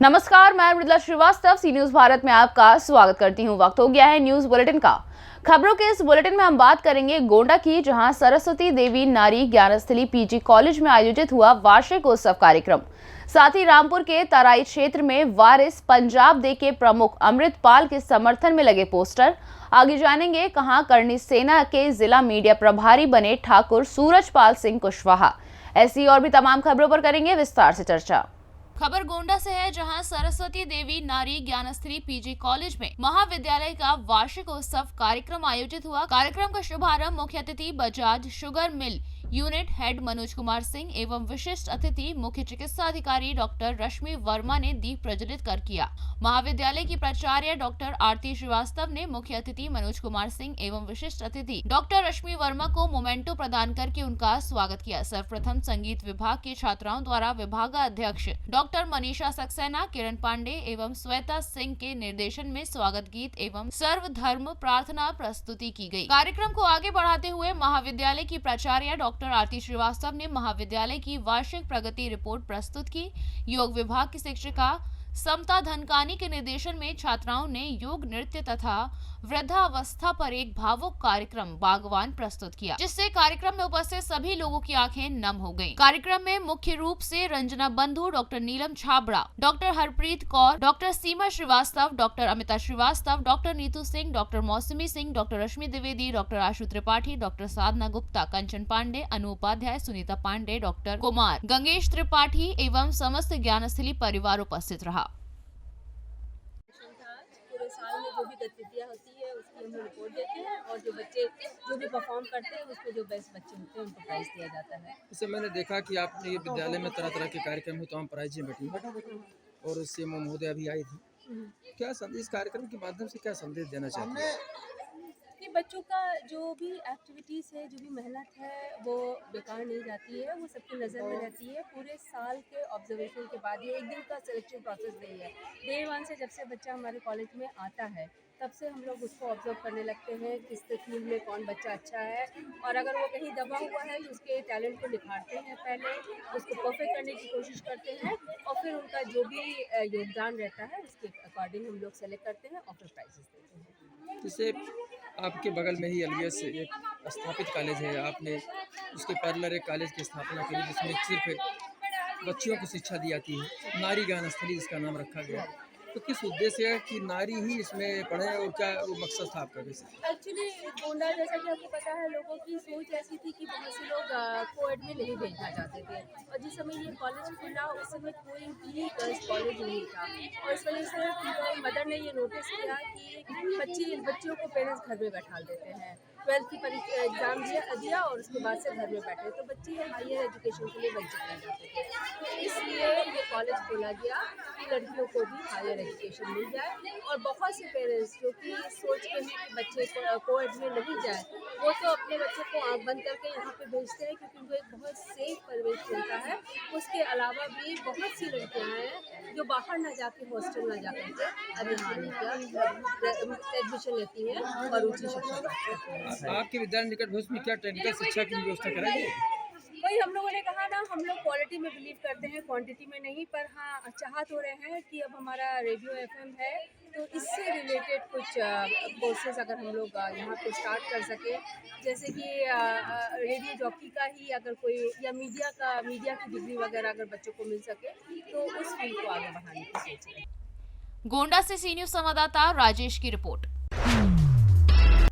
नमस्कार, मैं मृदुला श्रीवास्तव सी न्यूज भारत में आपका स्वागत करती हूँ। वक्त हो गया है न्यूज बुलेटिन का। खबरों के इस बुलेटिन में हम बात करेंगे गोंडा की, जहां सरस्वती देवी नारी ज्ञानस्थली पीजी कॉलेज में आयोजित हुआ वार्षिक उत्सव कार्यक्रम। साथ ही रामपुर के तराई क्षेत्र में वारिस पंजाब डे के प्रमुख अमृतपाल के समर्थन में लगे पोस्टर। आगे जानेंगे कहां करनी सेना के जिला मीडिया प्रभारी बने ठाकुर सूरजपाल सिंह कुशवाहा। ऐसी और भी तमाम खबरों पर करेंगे विस्तार से चर्चा। खबर गोंडा से है, जहां सरस्वती देवी नारी ज्ञानस्थली पीजी कॉलेज में महाविद्यालय का वार्षिक उत्सव कार्यक्रम आयोजित हुआ। कार्यक्रम का शुभारंभ मुख्य अतिथि Bajaj sugar mill unit head Manoj Kumar Singh एवं विशिष्ट अतिथि मुख्य चिकित्सा अधिकारी डॉक्टर रश्मि वर्मा ने दीप प्रज्वलित कर किया। महाविद्यालय की प्राचार्य डॉक्टर आरती श्रीवास्तव ने मुख्य अतिथि मनोज कुमार सिंह एवं विशिष्ट अतिथि डॉक्टर रश्मि वर्मा को मोमेंटो प्रदान करके उनका स्वागत किया। सर्वप्रथम संगीत विभाग की छात्राओं द्वारा विभागाध्यक्ष डॉक्टर मनीषा सक्सेना, किरण पांडे एवं श्वेता सिंह के निर्देशन में स्वागत गीत एवं सर्वधर्म प्रार्थना प्रस्तुति की गई। कार्यक्रम को आगे बढ़ाते हुए महाविद्यालय की प्राचार्य डॉक्टर आरती श्रीवास्तव ने महाविद्यालय की वार्षिक प्रगति रिपोर्ट प्रस्तुत की। योग विभाग की शिक्षिका समता धनकानी के निर्देशन में छात्राओं ने योग नृत्य तथा वृद्धावस्था पर एक भावुक कार्यक्रम बागवान प्रस्तुत किया, जिससे कार्यक्रम में उपस्थित सभी लोगों की आंखें नम हो गईं। कार्यक्रम में मुख्य रूप से Ranjana Bandhu, doctor Neelam Chhabra, doctor Harpreet Kaur, doctor Seema Srivastava, doctor Amita Srivastava, doctor Neetu Singh, doctor Mausami Singh, doctor Rashmi Dwivedi, doctor Ashu Tripathi, doctor Sadhana Gupta, Kanchan Pandey, Anu Upadhyay, Sunita Pandey, doctor Kumar, Gangesh Tripathi एवं समस्त ज्ञानस्थली परिवार उपस्थित रहा। पूरे साल में जो भी गतिविधियाँ होती है उसकी हम रिपोर्ट देते हैं और जो बच्चे जो भी परफॉर्म करते हैं उसको जो बेस्ट बच्चे होते हैं उनको प्राइज़ दिया जाता है। इससे मैंने देखा कि आपने ये विद्यालय में तरह तरह के कार्यक्रम हुए, तो हम प्राइजें बैठी और उससे महोदया भी आई थी। क्या संदेश, इस कार्यक्रम के माध्यम से क्या संदेश देना चाहते हैं कि बच्चों का जो भी एक्टिविटीज़ है, जो भी मेहनत है, वो बेकार नहीं जाती है, वो सबकी नज़र में रहती है। पूरे साल के ऑब्जर्वेशन के बाद, ये एक दिन का सिलेक्शन प्रोसेस नहीं है। डे 1 से जब से बच्चा हमारे कॉलेज में आता है तब से हम लोग उसको ऑब्जर्व करने लगते हैं, किस फील्ड में कौन बच्चा अच्छा है, और अगर वो कहीं दबा हुआ है तो उसके टैलेंट को निखारते हैं, पहले उसको परफेक्ट करने की कोशिश करते हैं और फिर उनका जो भी योगदान रहता है उसके अकॉर्डिंग हम लोग सेलेक्ट करते हैं और फिर प्राइजेस देते हैं। जैसे आपके बगल में ही एलबीएस एक स्थापित कॉलेज है, आपने उसके पैरेलल एक कॉलेज की स्थापना की जिसमें सिर्फ बच्चियों को शिक्षा दी जाती है, नारी ज्ञानस्थली जिसका नाम रखा गया। तो किस उद्देश्य है कि नारी ही इसमें पढ़े और क्या वो मकसद था आपका? एक्चुअली गोंडा, जैसा कि आपको पता है, लोगों की सोच ऐसी थी कि बहुत से लोग कोएड में नहीं भेजना चाहते थे, और जिस समय ये कॉलेज खुला उस समय कोई भी गर्ल्स कॉलेज नहीं था, और इस वजह से मदर ने ये नोटिस किया कि बच्चियों को पेरेंट्स घर में बैठा देते हैं। 12th की परीक्षा एग्ज़ाम दिया और उसके बाद से घर में बैठे, तो बच्चे हायर एजुकेशन के लिए वंचित रह जाते थे। तो इसलिए ये कॉलेज खोला गया कि लड़कियों को भी हायर एजुकेशन मिल जाए, और बहुत से पेरेंट्स जो कि सोचते हैं कि बच्चे कोएड में नहीं जाए, वो तो अपने बच्चे को आँख बंद करके यहाँ पे भेजते हैं क्योंकि उनको एक बहुत सेफ परिवेश मिलता है। उसके अलावा भी बहुत सी लड़कियाँ हैं जो बाहर ना जाके, हॉस्टल ना जाकर के अब यहाँ एडमिशन लेती हैं और उच्च शिक्षा प्राप्त करती हैं। आपके विद्यालय निकट भविष्य में क्या टेक्निकल शिक्षा की व्यवस्था कराएंगे? वही हम लोगों ने कहा ना, हम लोग क्वालिटी में बिलीव करते हैं, क्वांटिटी में नहीं, पर हाँ चाह तो रहे हैं कि अब हमारा रेडियो एफएम है तो इससे रिलेटेड कुछ कोर्सेज अगर हम लोग यहाँ पे स्टार्ट कर सके, जैसे कि रेडियो जॉकी का ही अगर कोई, या मीडिया की डिग्री वगैरह अगर बच्चों को मिल सके तो उस फील्ड को आगे बढ़ाने की सोच रहे हैं। गोंडा से सी न्यूज संवाददाता राजेश की रिपोर्ट।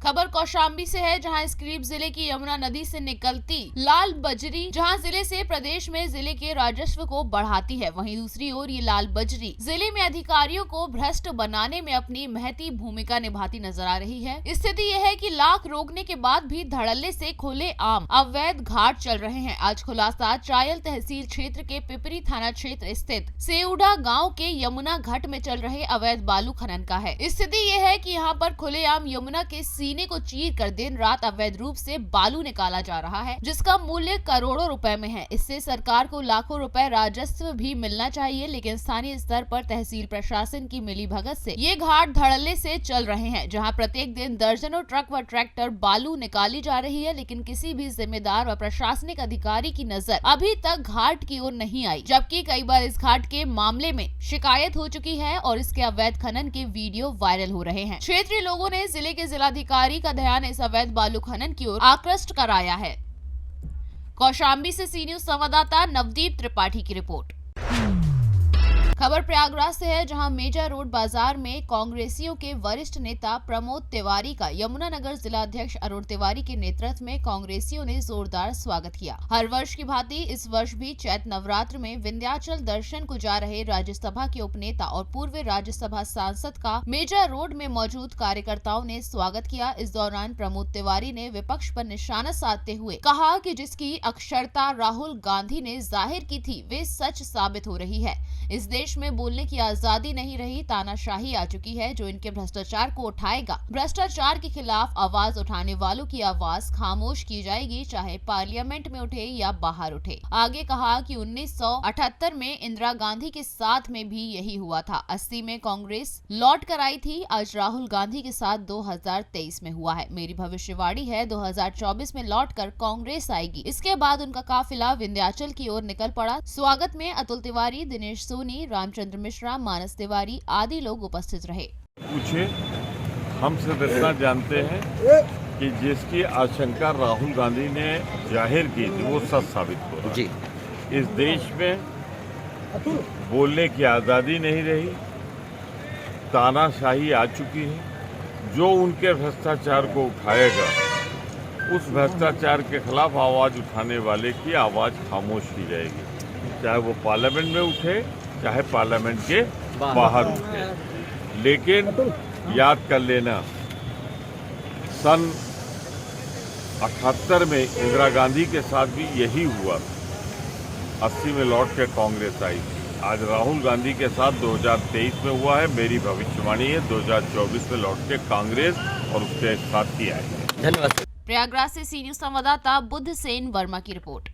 खबर कौशाम्बी से है, जहां स्क्रीप जिले की यमुना नदी से निकलती लाल बजरी जहां जिले से प्रदेश में जिले के राजस्व को बढ़ाती है, वहीं दूसरी ओर ये लाल बजरी जिले में अधिकारियों को भ्रष्ट बनाने में अपनी महती भूमिका निभाती नजर आ रही है। स्थिति यह है कि लाख रोकने के बाद भी धड़ल्ले से खुले आम अवैध घाट चल रहे हैं। आज खुलासा चायल तहसील क्षेत्र के पिपरी थाना क्षेत्र स्थित सेउडा गाँव के यमुना घाट में चल रहे अवैध बालू खनन का है। स्थिति यह है कि यहाँ पर खुलेआम यमुना के सीने को चीर कर दिन रात अवैध रूप से बालू निकाला जा रहा है, जिसका मूल्य करोड़ों रुपए में है। इससे सरकार को लाखों रुपए राजस्व भी मिलना चाहिए, लेकिन स्थानीय स्तर पर तहसील प्रशासन की मिलीभगत से ये घाट धड़ल्ले से चल रहे हैं, जहां प्रत्येक दिन दर्जनों ट्रक व ट्रैक्टर बालू निकाली जा रही है, लेकिन किसी भी जिम्मेदार व प्रशासनिक अधिकारी की नजर अभी तक घाट की ओर नहीं आई, जबकि कई बार इस घाट के मामले में शिकायत हो चुकी है और इसके अवैध खनन के वीडियो वायरल हो रहे हैं। क्षेत्रीय लोगों ने जिले के जिलाधिकारी का ध्यान इस अवैध बालू खनन की ओर आकृष्ट कराया है। कौशाम्बी से सी न्यूज संवाददाता नवदीप त्रिपाठी की रिपोर्ट। खबर प्रयागराज से है, जहां मेजा रोड बाजार में कांग्रेसियों के वरिष्ठ नेता प्रमोद तिवारी का यमुनानगर जिला अध्यक्ष अरुण तिवारी के नेतृत्व में कांग्रेसियों ने जोरदार स्वागत किया। हर वर्ष की भांति इस वर्ष भी चैत नवरात्र में विंध्याचल दर्शन को जा रहे राज्यसभा के उपनेता और पूर्व राज्यसभा सांसद का मेजा रोड में मौजूद कार्यकर्ताओं ने स्वागत किया। इस दौरान प्रमोद तिवारी ने विपक्ष पर निशाना साधते हुए कहा कि जिसकी अक्षरता राहुल गांधी ने जाहिर की थी, वे सच साबित हो रही है। इस देश में बोलने की आजादी नहीं रही, तानाशाही आ चुकी है, जो इनके भ्रष्टाचार को उठाएगा। भ्रष्टाचार के खिलाफ आवाज उठाने वालों की आवाज खामोश की जाएगी, चाहे पार्लियामेंट में उठे या बाहर उठे। आगे कहा कि 1978 में इंदिरा गांधी के साथ में भी यही हुआ था। 80 में कांग्रेस लौट कर आई थी, आज राहुल गांधी के साथ 2023 में हुआ है। मेरी भविष्यवाणी है 2024 में लौटकर कांग्रेस आएगी। इसके बाद उनका काफिला विंध्याचल की ओर निकल पड़ा। स्वागत में अतुल तिवारी, दिनेश सोनी, रामचंद्र मिश्रा, मानस तिवारी आदि लोग उपस्थित रहे। पूछे, हम सब इतना जानते हैं कि जिसकी आशंका राहुल गांधी ने जाहिर की थी वो सच साबित हो रहा है। इस देश में बोलने की आज़ादी नहीं रही, तानाशाही आ चुकी है। जो उनके भ्रष्टाचार को उठाएगा, उस भ्रष्टाचार के खिलाफ आवाज़ उठाने वाले की आवाज़ खामोश की जाएगी, चाहे वो पार्लियामेंट में उठे चाहे पार्लियामेंट के बाहर उठे। लेकिन याद कर लेना, सन 78 में इंदिरा गांधी के साथ भी यही हुआ। 80 में लौट के कांग्रेस आई। आज राहुल गांधी के साथ 2023 में हुआ है। मेरी भविष्यवाणी है 2024 में लौट के कांग्रेस और उसके साथ ही आएगी। धन्यवाद। प्रयागराज से सी न्यूज संवाददाता बुद्ध सेन वर्मा की रिपोर्ट।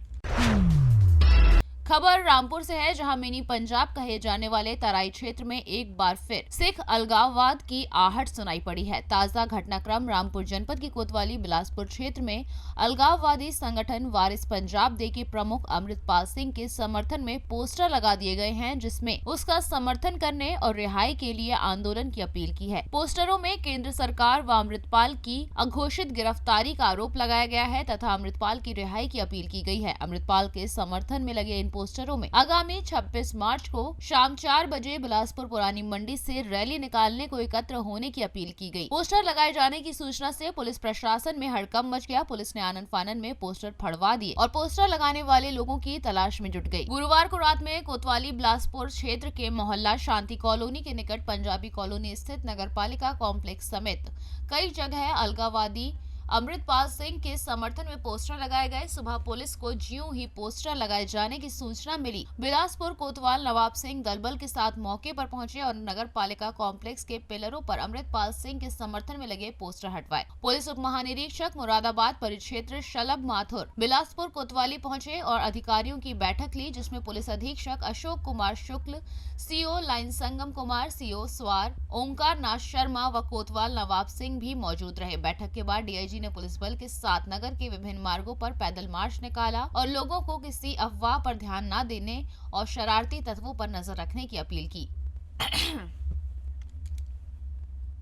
खबर रामपुर से है, जहां मिनी पंजाब कहे जाने वाले तराई क्षेत्र में एक बार फिर सिख अलगाववाद की आहट सुनाई पड़ी है। ताजा घटनाक्रम रामपुर जनपद की कोतवाली बिलासपुर क्षेत्र में अलगाववादी संगठन वारिस पंजाब दे के प्रमुख अमृतपाल सिंह के समर्थन में पोस्टर लगा दिए गए हैं, जिसमें उसका समर्थन करने और रिहाई के लिए आंदोलन की अपील की है। पोस्टरों में केंद्र सरकार व अमृतपाल की अघोषित गिरफ्तारी का आरोप लगाया गया है तथा अमृतपाल की रिहाई की अपील की गई है। अमृतपाल के समर्थन में लगे इन पोस्टरों में आगामी 26 मार्च को शाम 4 बजे बिलासपुर पुरानी मंडी से रैली निकालने को एकत्र होने की अपील की गई। पोस्टर लगाए जाने की सूचना से पुलिस प्रशासन में हड़कंप मच गया। पुलिस ने आनन फानन में पोस्टर फड़वा दिए और पोस्टर लगाने वाले लोगों की तलाश में जुट गई। गुरुवार को रात में कोतवाली बिलासपुर क्षेत्र के मोहल्ला शांति कॉलोनी के निकट पंजाबी कॉलोनी स्थित नगरपालिका कॉम्प्लेक्स समेत कई जगह अलगाववादी अमृतपाल सिंह के समर्थन में पोस्टर लगाए गए। सुबह पुलिस को ज्यों ही पोस्टर लगाए जाने की सूचना मिली, बिलासपुर कोतवाल नवाब सिंह दलबल के साथ मौके पर पहुंचे और नगर पालिका कॉम्प्लेक्स के पिलरों पर अमृतपाल सिंह के समर्थन में लगे पोस्टर हटवाए। पुलिस उप महानिरीक्षक मुरादाबाद परिक्षेत्र शलभ माथुर बिलासपुर कोतवाली पहुंचे और अधिकारियों की बैठक ली, जिसमें पुलिस अधीक्षक अशोक कुमार शुक्ल, सीओ लाइन संगम कुमार, सीओ स्वार ओंकार नाथ शर्मा व कोतवाल नवाब सिंह भी मौजूद रहे। बैठक के बाद डीआईजी ने पुलिस बल के साथ नगर के विभिन्न मार्गों पर पैदल मार्च निकाला और लोगों को किसी अफवाह पर ध्यान न देने और शरारती तत्वों पर नजर रखने की अपील की।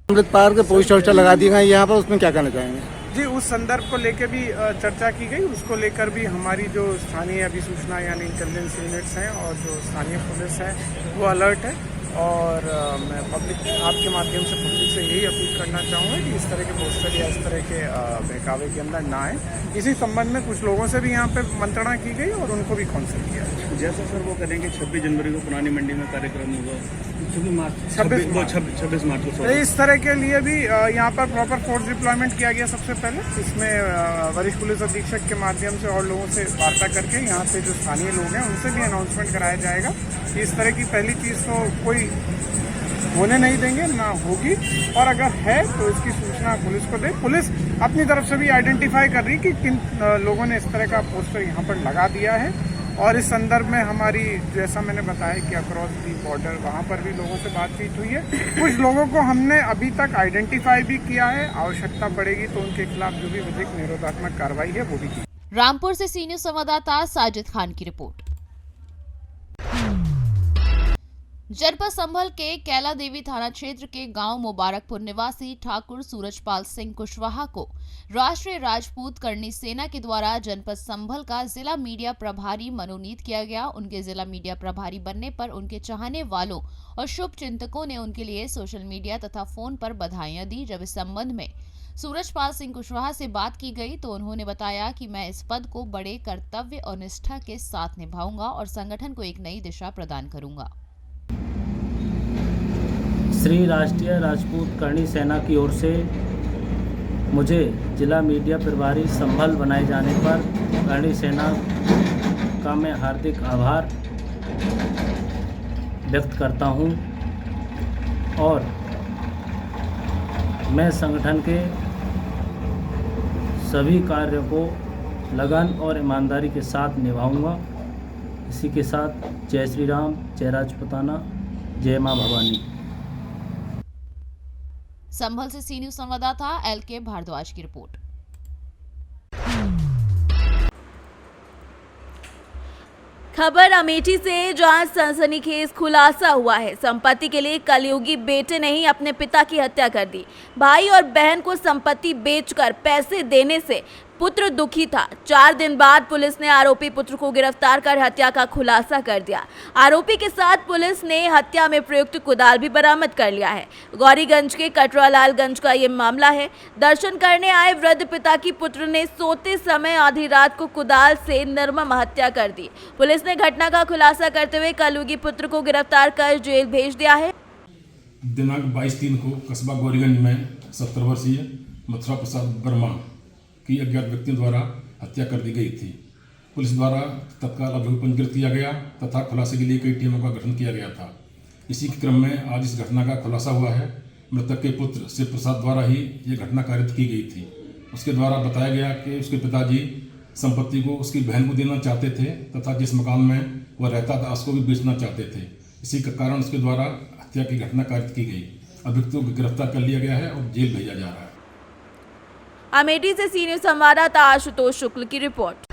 अमृतपाल के पोस्टर लगा दिए गए यहाँ पर, उसमें क्या कहना चाहेंगे? जी, उस संदर्भ को लेकर भी चर्चा की गई। उसको लेकर भी हमारी जो स्थानीय अभिसूचना यानी इंटेलिजेंस यूनिट्स हैं और जो स्थानीय पुलिस है वो अलर्ट है। और मैं पब्लिक आपके माध्यम से पब्लिक से यही अपील करना चाहूँगा कि इस तरह के पोस्टर या इस तरह के बहकावे के अंदर ना आए। इसी संबंध में कुछ लोगों से भी यहाँ पे मंत्रणा की गई और उनको भी काउंसिल किया। जैसा सर वो करेंगे 26 जनवरी को पुरानी मंडी में कार्यक्रम होगा, 26 मार्च को इस तरह के लिए भी यहाँ पर प्रॉपर फोर्स डिप्लॉयमेंट किया गया। सबसे पहले इसमें वरिष्ठ पुलिस अधीक्षक के माध्यम से और लोगों से वार्ता करके यहाँ पे जो स्थानीय लोग हैं उनसे भी अनाउंसमेंट कराया जाएगा कि इस तरह की पहली चीज़ तो कोई होने नहीं देंगे, ना होगी। और अगर है तो इसकी सूचना पुलिस को दे। पुलिस अपनी तरफ से भी आइडेंटिफाई कर रही कि किन लोगों ने इस तरह का पोस्टर यहाँ पर लगा दिया है। और इस संदर्भ में हमारी, जैसा मैंने बताया कि अक्रॉस दी बॉर्डर, वहाँ पर भी लोगों से बातचीत हुई है। कुछ लोगों को हमने अभी तक आइडेंटिफाई भी किया है। आवश्यकता पड़ेगी तो उनके खिलाफ जो भी विधिक निरोधात्मक कार्रवाई है वो भी की। रामपुर से सी न्यूज संवाददाता साजिद खान की रिपोर्ट। जनपद संभल के कैला देवी थाना क्षेत्र के गांव मुबारकपुर निवासी ठाकुर सूरजपाल सिंह कुशवाहा को राष्ट्रीय राजपूत करनी सेना के द्वारा जनपद संभल का जिला मीडिया प्रभारी मनोनीत किया गया। उनके जिला मीडिया प्रभारी बनने पर उनके चाहने वालों और शुभ चिंतकों ने उनके लिए सोशल मीडिया तथा फोन पर बधाइयां दी। जब इस संबंध में सूरजपाल सिंह कुशवाहा से बात की गई तो उन्होंने बताया कि मैं इस पद को बड़े कर्तव्य और निष्ठा के साथ निभाऊंगा और संगठन को एक नई दिशा प्रदान करूंगा। श्री राष्ट्रीय राजपूत करनी सेना की ओर से मुझे जिला मीडिया प्रभारी संभल बनाए जाने पर करनी सेना का मैं हार्दिक आभार व्यक्त करता हूं और मैं संगठन के सभी कार्यों को लगन और ईमानदारी के साथ निभाऊंगा। इसी के साथ जय श्री राम, जय राजपूताना, जय मां भवानी। संभल से सी न्यूज संवाददाता LK भारद्वाज की रिपोर्ट। खबर अमेठी से, जहां सनसनीखेज खुलासा हुआ है। संपत्ति के लिए कलयुगी बेटे ने ही अपने पिता की हत्या कर दी। भाई और बहन को संपत्ति बेचकर पैसे देने से पुत्र दुखी था। 4 दिन बाद पुलिस ने आरोपी पुत्र को गिरफ्तार कर हत्या का खुलासा कर दिया। आरोपी के साथ पुलिस ने हत्या में प्रयुक्त कुदाल भी बरामद कर लिया है। गौरीगंज के कटरालालगंज का ये मामला है। दर्शन करने आए वृद्ध पिता की पुत्र ने सोते समय आधी रात को कुदाल से निर्मम हत्या कर दी। पुलिस ने घटना का खुलासा करते हुए कलयुगी पुत्र को गिरफ्तार कर जेल भेज दिया है। दिनांक 22/3 को कस्बा गौरीगंज में 70 वर्षीय मथुरा प्रसाद वर्मा की अज्ञात व्यक्तियों द्वारा हत्या कर दी गई थी। पुलिस द्वारा तत्काल अभियोग पंजीकृत किया गया तथा खुलासे के लिए कई टीमों का गठन किया गया था। इसी के क्रम में आज इस घटना का खुलासा हुआ है। मृतक के पुत्र शिव प्रसाद द्वारा ही ये घटना कारित की गई थी। उसके द्वारा बताया गया कि उसके पिताजी संपत्ति को उसकी बहन को देना चाहते थे तथा जिस मकान में वह रहता था उसको भी बेचना चाहते थे। इसी के कारण उसके द्वारा हत्या की घटना कारित की गई। अभियुक्तों को गिरफ्तार कर लिया गया है और जेल भेजा जा रहा है। अमेठी से सी न्यूज संवाददाता आशुतोष शुक्ल की रिपोर्ट।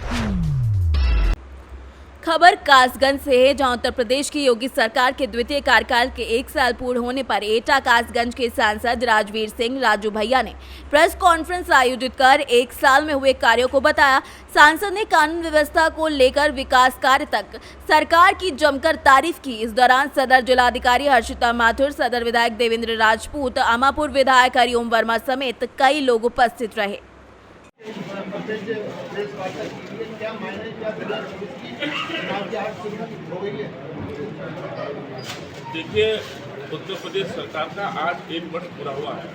खबर कासगंज से है, जहां उत्तर प्रदेश की योगी सरकार के द्वितीय कार्यकाल के 1 साल पूर्ण होने पर एटा कासगंज के सांसद राजवीर सिंह राजू भैया ने प्रेस कॉन्फ्रेंस आयोजित कर 1 साल में हुए कार्यों को बताया। सांसद ने कानून व्यवस्था को लेकर विकास कार्य तक सरकार की जमकर तारीफ की। इस दौरान सदर जिलाधिकारी हर्षिता माथुर, सदर विधायक देवेंद्र राजपूत, अमापुर विधायक हरिओम वर्मा समेत कई लोग उपस्थित रहे। देखिए, उत्तर प्रदेश सरकार का आज 1 वर्ष पूरा हुआ है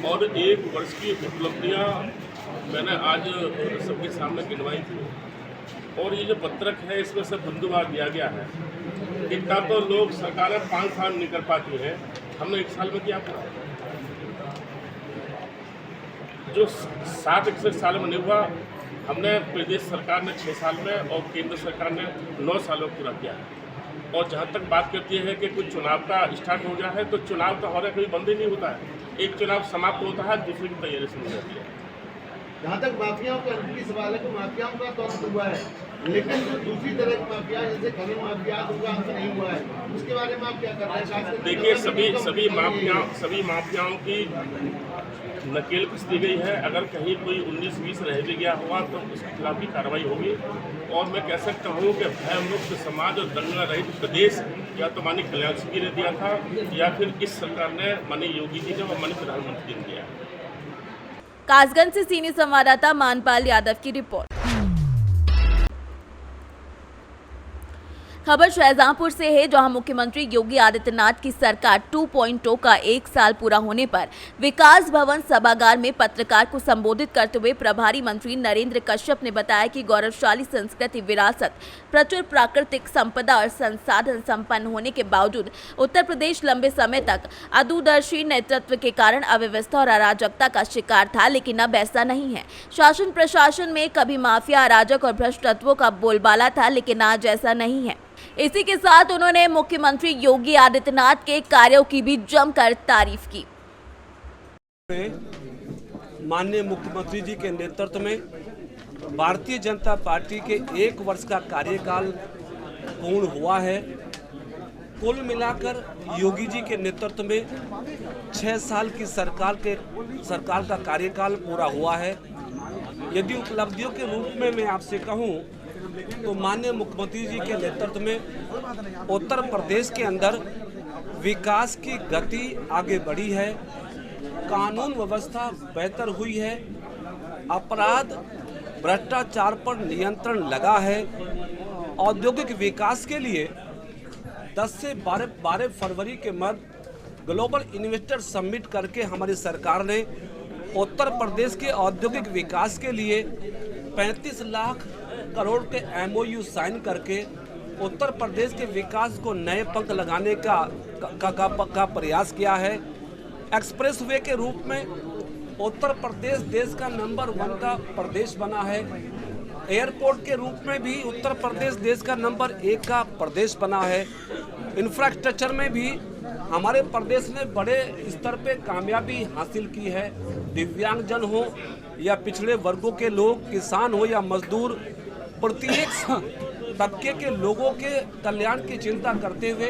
और 1 वर्ष की उपलब्धियां मैंने आज सबके सामने गिनवाई थी। और ये जो पत्रक है इसमें सब बिंदुवार दिया गया है। इतना तो लोग सरकारें 5 साल नहीं कर पाती है, हमने 1 साल में किया पूरा। जो 7-61 साल में नहीं हुआ, हमने प्रदेश सरकार ने 6 साल में और केंद्र सरकार ने 9 सालों में पूरा किया है। और जहाँ तक बात करती है कि कुछ चुनाव का स्टार्ट हो गया है, तो चुनाव तो हमारा कभी बंद ही नहीं होता है। एक चुनाव समाप्त होता है, दूसरे की तैयारी शुरू होती है। जहाँ तक माफियाओं का अंतिम सवाल है, तो माफियाओं का तो अंत हुआ है, लेकिन जो दूसरी तरह की माफिया जैसे खनन माफिया उनका अंत नहीं हुआ है, उसके बारे में आप क्या कर रहे हैं? देखिए, सभी माफियाओं की नकेल कस दी गई है। अगर कहीं कोई 19-20 रह भी गया हुआ तो उसके खिलाफ भी कार्रवाई होगी। और मैं कह सकता हूँ कि भय मुक्त समाज और दंगा रहित प्रदेश या तो माननीय कल्याण सिंह जी ने दिया था या फिर इस सरकार ने माननीय योगी जी ने और माननीय प्रधानमंत्री ने दिया। कासगंज से सीनियर संवाददाता मानपाल यादव की रिपोर्ट। खबर शाहजहांपुर से है, जहां मुख्यमंत्री योगी आदित्यनाथ की सरकार 2.0 का 1 साल पूरा होने पर विकास भवन सभागार में पत्रकार को संबोधित करते हुए प्रभारी मंत्री नरेंद्र कश्यप ने बताया कि गौरवशाली संस्कृति विरासत, प्रचुर प्राकृतिक संपदा और संसाधन संपन्न होने के बावजूद उत्तर प्रदेश लंबे समय तक अदूरदर्शी नेतृत्व के कारण अव्यवस्था और अराजकता का शिकार था, लेकिन अब ऐसा नहीं है। शासन प्रशासन में कभी माफिया, अराजक और भ्रष्ट तत्वों का बोलबाला था, लेकिन आज ऐसा नहीं है। इसी के साथ उन्होंने मुख्यमंत्री योगी आदित्यनाथ के कार्यों की भी जमकर तारीफ की। माननीय मुख्यमंत्री जी के नेतृत्व में भारतीय जनता पार्टी के 1 वर्ष का कार्यकाल पूर्ण हुआ है। कुल मिलाकर योगी जी के नेतृत्व में 6 साल की सरकार का कार्यकाल पूरा हुआ है। यदि उपलब्धियों के रूप में मैं आपसे कहूं तो माननीय मुख्यमंत्री जी के नेतृत्व में उत्तर प्रदेश के अंदर विकास की गति आगे बढ़ी है, कानून व्यवस्था बेहतर हुई है, अपराध भ्रष्टाचार पर नियंत्रण लगा है। औद्योगिक विकास के लिए 10 से 12 फरवरी के मध्य ग्लोबल इन्वेस्टर समिट करके हमारी सरकार ने उत्तर प्रदेश के औद्योगिक विकास के लिए 35 लाख करोड़ के MOU साइन करके उत्तर प्रदेश के विकास को नए पंख लगाने का प्रयास किया है। एक्सप्रेस वे के रूप में उत्तर प्रदेश देश का नंबर 1 का प्रदेश बना है। एयरपोर्ट के रूप में भी उत्तर प्रदेश देश का नंबर 1 का प्रदेश बना है। इंफ्रास्ट्रक्चर में भी हमारे प्रदेश ने बड़े स्तर पे कामयाबी हासिल की है। दिव्यांगजन हो या पिछड़े वर्गों के लोग, किसान हो या मजदूर, प्रत्येक तबके के लोगों के कल्याण की चिंता करते हुए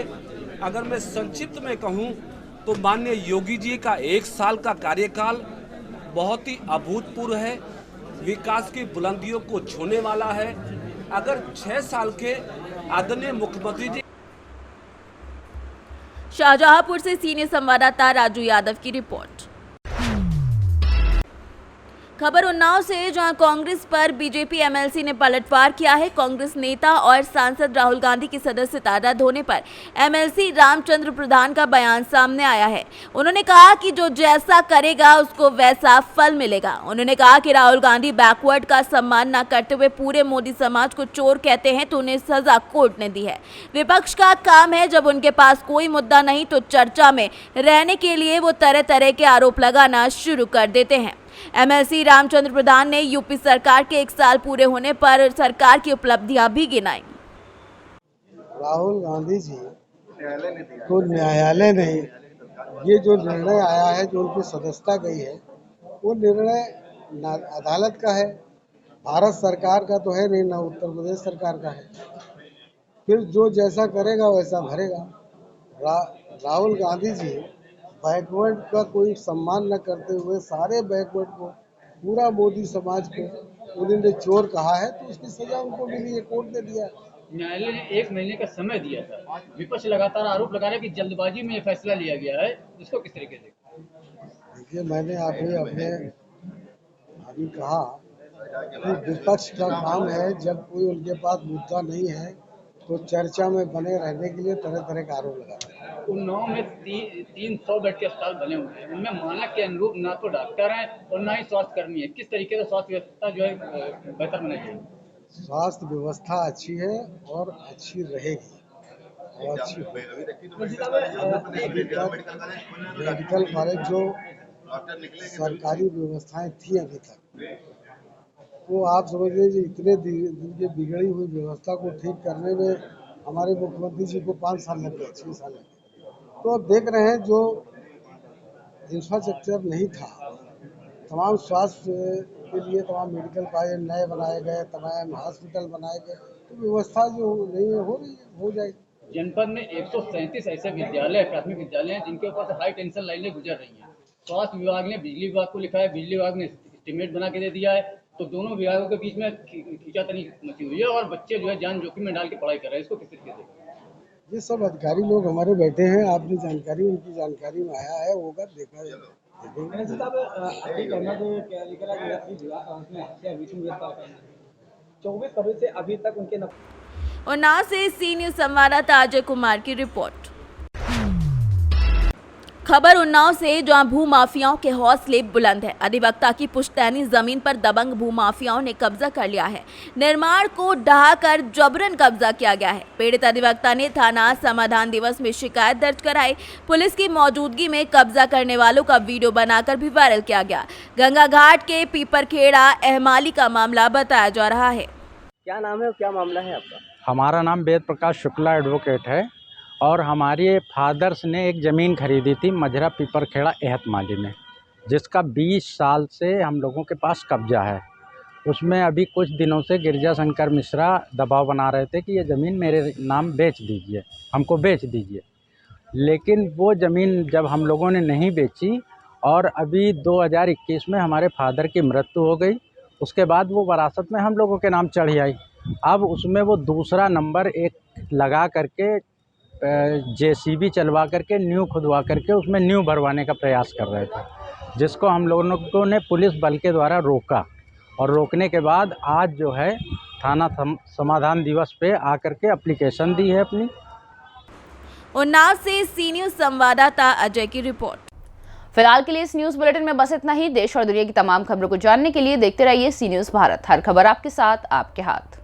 अगर मैं संक्षिप्त में कहूं तो माननीय योगी जी का 1 साल का कार्यकाल बहुत ही अभूतपूर्व है, विकास की बुलंदियों को छूने वाला है। अगर 6 साल के आदरणीय मुख्यमंत्री जी। शाहजहांपुर से सीनियर संवाददाता राजू यादव की रिपोर्ट। खबर उन्नाव से, जहां कांग्रेस पर बीजेपी MLC ने पलटवार किया है। कांग्रेस नेता और सांसद राहुल गांधी की सदस्यता रद्द होने पर MLC रामचंद्र प्रधान का बयान सामने आया है। उन्होंने कहा कि जो जैसा करेगा उसको वैसा फल मिलेगा। उन्होंने कहा कि राहुल गांधी बैकवर्ड का सम्मान न करते हुए पूरे मोदी समाज को चोर कहते हैं, तो उन्हें सजा कोर्ट ने दी है। विपक्ष का काम है, जब उनके पास कोई मुद्दा नहीं तो चर्चा में रहने के लिए वो तरह तरह के आरोप लगाना शुरू कर देते हैं। MLC रामचंद्र प्रधान ने यूपी सरकार के 1 साल पूरे होने पर सरकार की उपलब्धियां भी गिनाई। राहुल गांधी जी को न्यायालय ने ये जो निर्णय आया है, जो उनकी सदस्यता गई है, वो निर्णय अदालत का है, भारत सरकार का तो है नहीं, ना उत्तर प्रदेश सरकार का है। फिर जो जैसा करेगा वैसा भरेगा। राहुल गांधी जी बैकवर्ड का कोई सम्मान न करते हुए सारे बैकवर्ड को, पूरा मोदी समाज को उन्होंने चोर कहा है, तो उसकी सजा उनको मिली है, कोर्ट ने दिया। न्यायालय ने 1 महीने का समय दिया था। विपक्ष लगातार आरोप लगा रहा है कि जल्दबाजी में ये फैसला लिया गया है, इसको किस तरीके से? देखिए, मैंने अभी कहा कि विपक्ष का काम है, जब कोई उनके पास मुद्दा नहीं है तो चर्चा में बने रहने के लिए तरह तरह का आरोप लगाते हैं। उन्नाव में 300 बेड के अस्पताल बने हुए हैं, उनमें मानक के अनुरूप ना तो डॉक्टर हैं और ना ही स्वास्थ्य कर्मी है। किस तरीके से स्वास्थ्य व्यवस्था जो है बेहतर बनाई जाएगी? स्वास्थ्य व्यवस्था अच्छी है और अच्छी रहेगी और अच्छी मेडिकल कॉलेज जो सरकारी व्यवस्थाएं थी अभी तक, वो आप समझिए जी इतने दिन की बिगड़ी हुई व्यवस्था को ठीक करने में हमारे मुख्यमंत्री जी को 5 साल लग गए, 6 साल लग गए। तो अब देख रहे हैं, जो इंफ्रास्ट्रक्चर नहीं था, तमाम स्वास्थ्य के लिए तमाम मेडिकल कॉलेज नए बनाए गए, तमाम हॉस्पिटल बनाए गए, तो व्यवस्था जो नहीं हो रही है, हो जाएगी। जनपद में 137 ऐसे विद्यालय, प्राथमिक विद्यालय हैं जिनके ऊपर से हाई टेंशन लाइनें गुजर रही हैं। स्वास्थ्य विभाग ने बिजली विभाग को लिखा है, बिजली विभाग ने एस्टीमेट बना के दे दिया है, तो दोनों विभागों के बीच में खींचातानी मची हुई है और बच्चे जो है जान जोखिम में डाल के पढ़ाई कर रहे हैं। इसको किस तरीके से? ये सब अधिकारी लोग हमारे बैठे हैं, आपकी जानकारी उनकी जानकारी में आया है, होगा, देखा जाएगा। 24 फरवरी से अभी तक उनके उन्नाव से सी न्यूज संवाददाता अजय कुमार की रिपोर्ट। खबर उन्नाव से, जहां भूमाफियाओं के हौसले बुलंद है। अधिवक्ता की पुश्तैनी जमीन पर दबंग भूमाफियाओं ने कब्जा कर लिया है। निर्माण को ढहाकर जबरन कब्जा किया गया है। पीड़ित अधिवक्ता ने थाना समाधान दिवस में शिकायत दर्ज कराई। पुलिस की मौजूदगी में कब्जा करने वालों का वीडियो बनाकर भी वायरल किया गया। गंगा घाट के पीपरखेड़ा एहमाली का मामला बताया जा रहा है। क्या नाम है और क्या मामला है आपका? हमारा नाम वेद प्रकाश शुक्ला एडवोकेट है और हमारे फादर्स ने एक ज़मीन खरीदी थी मझरा पीपरखेड़ा एहतमाली में, जिसका 20 साल से हम लोगों के पास कब्जा है। उसमें अभी कुछ दिनों से गिरजा शंकर मिश्रा दबाव बना रहे थे कि ये ज़मीन मेरे नाम बेच दीजिए, हमको बेच दीजिए। लेकिन वो ज़मीन जब हम लोगों ने नहीं बेची और अभी 2021 में हमारे फादर की मृत्यु हो गई, उसके बाद वो वरासत में हम लोगों के नाम चढ़ी आई। अब उसमें वो दूसरा नंबर एक लगा करके जेसीबी चलवा करके न्यू खुदवा करके उसमें न्यू भरवाने का प्रयास कर रहे थे, जिसको हम लोगों ने पुलिस बल के द्वारा रोका और रोकने के बाद आज जो है थाना समाधान दिवस पे आकर के एप्लीकेशन दी है अपनी। उन्नाव से सी न्यूज संवाददाता अजय की रिपोर्ट। फिलहाल के लिए इस न्यूज बुलेटिन में बस इतना ही। देश और दुनिया की तमाम खबरों को जानने के लिए देखते रहिए सी न्यूज भारत। हर खबर आपके साथ, आपके हाथ।